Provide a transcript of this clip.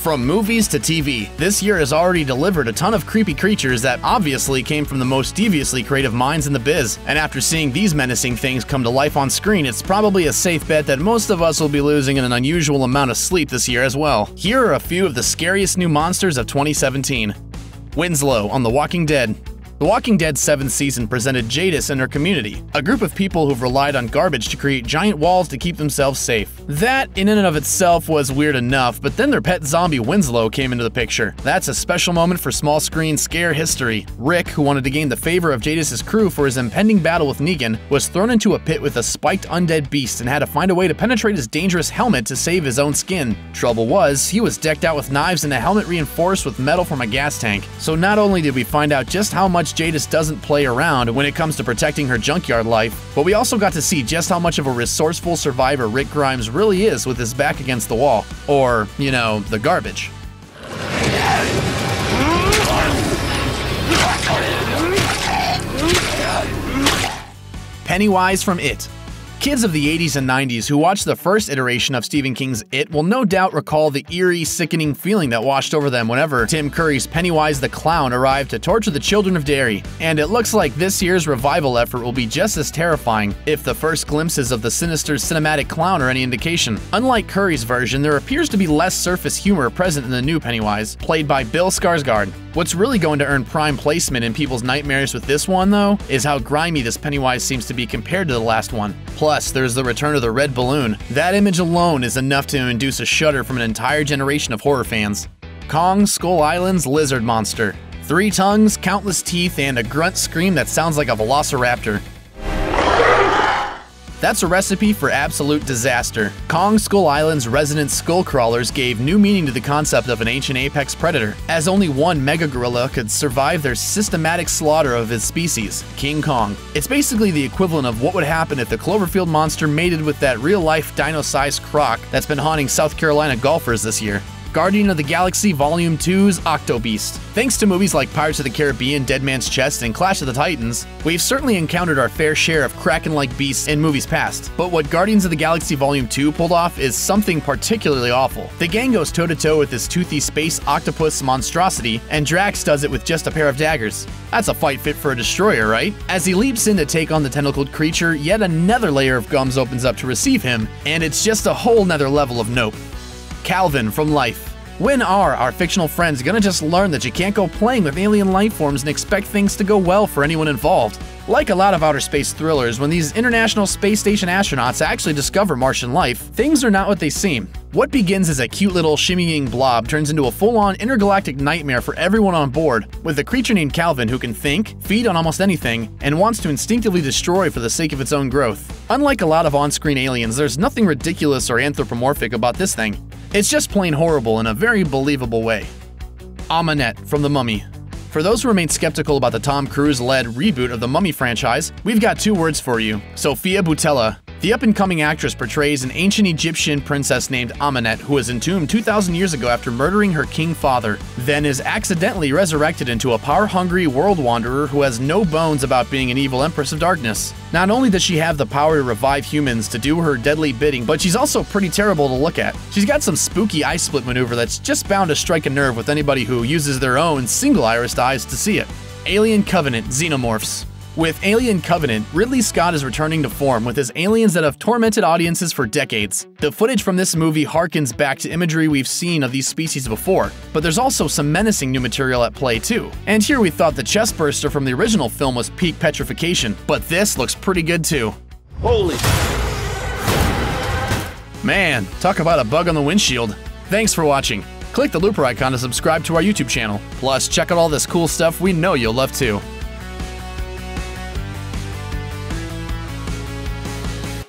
From movies to TV, this year has already delivered a ton of creepy creatures that obviously came from the most deviously creative minds in the biz, and after seeing these menacing things come to life on screen, it's probably a safe bet that most of us will be losing an unusual amount of sleep this year as well. Here are a few of the scariest new monsters of 2017. Winslow on The Walking Dead. The Walking Dead 7th season presented Jadis and her community, a group of people who've relied on garbage to create giant walls to keep themselves safe. That, in and of itself, was weird enough, but then their pet zombie Winslow came into the picture. That's a special moment for small screen scare history. Rick, who wanted to gain the favor of Jadis' crew for his impending battle with Negan, was thrown into a pit with a spiked undead beast and had to find a way to penetrate his dangerous helmet to save his own skin. Trouble was, he was decked out with knives and a helmet reinforced with metal from a gas tank. So not only did we find out just how much Jadis doesn't play around when it comes to protecting her junkyard life, but we also got to see just how much of a resourceful survivor Rick Grimes really is with his back against the wall. Or, you know, the garbage. Pennywise from It. Kids of the 80s and 90s who watched the first iteration of Stephen King's It will no doubt recall the eerie, sickening feeling that washed over them whenever Tim Curry's Pennywise the Clown arrived to torture the children of Derry. And it looks like this year's revival effort will be just as terrifying, if the first glimpses of the sinister cinematic clown are any indication. Unlike Curry's version, there appears to be less surface humor present in the new Pennywise, played by Bill Skarsgård. What's really going to earn prime placement in people's nightmares with this one, though, is how grimy this Pennywise seems to be compared to the last one. Plus, there's the return of the red balloon. That image alone is enough to induce a shudder from an entire generation of horror fans. Kong Skull Island's lizard monster. 3 tongues, countless teeth, and a grunt scream that sounds like a velociraptor. That's a recipe for absolute disaster. Kong Skull Island's resident skull crawlers gave new meaning to the concept of an ancient apex predator, as only one mega gorilla could survive their systematic slaughter of his species, King Kong. It's basically the equivalent of what would happen if the Cloverfield monster mated with that real-life dino-sized croc that's been haunting South Carolina golfers this year. Guardian of the Galaxy Volume 2's Octo-Beast. Thanks to movies like Pirates of the Caribbean, Dead Man's Chest, and Clash of the Titans, we've certainly encountered our fair share of Kraken-like beasts in movies past. But what Guardians of the Galaxy Volume 2 pulled off is something particularly awful. The gang goes toe-to-toe with this toothy space octopus monstrosity, and Drax does it with just a pair of daggers. That's a fight fit for a destroyer, right? As he leaps in to take on the tentacled creature, yet another layer of gums opens up to receive him, and it's just a whole nother level of nope. Calvin from Life. When are our fictional friends gonna just learn that you can't go playing with alien life forms and expect things to go well for anyone involved? Like a lot of outer space thrillers, when these International Space Station astronauts actually discover Martian life, things are not what they seem. What begins as a cute little shimmying blob turns into a full-on intergalactic nightmare for everyone on board, with a creature named Calvin who can think, feed on almost anything, and wants to instinctively destroy for the sake of its own growth. Unlike a lot of on-screen aliens, there's nothing ridiculous or anthropomorphic about this thing. It's just plain horrible in a very believable way. Ahmanet from The Mummy. For those who remain skeptical about the Tom Cruise-led reboot of the Mummy franchise, we've got 2 words for you: Sofia Boutella. The up-and-coming actress portrays an ancient Egyptian princess named Ahmanet who was entombed 2,000 years ago after murdering her king father, then is accidentally resurrected into a power-hungry world wanderer who has no bones about being an evil empress of darkness. Not only does she have the power to revive humans to do her deadly bidding, but she's also pretty terrible to look at. She's got some spooky eye split maneuver that's just bound to strike a nerve with anybody who uses their own single-irised eyes to see it. Alien Covenant Xenomorphs. With Alien Covenant, Ridley Scott is returning to form with his aliens that have tormented audiences for decades. The footage from this movie harkens back to imagery we've seen of these species before, but there's also some menacing new material at play too. And here we thought the chestburster from the original film was peak petrification, but this looks pretty good too. Holy! Man, talk about a bug on the windshield. Thanks for watching. Click the looper icon to subscribe to our YouTube channel. Plus, check out all this cool stuff we know you'll love too.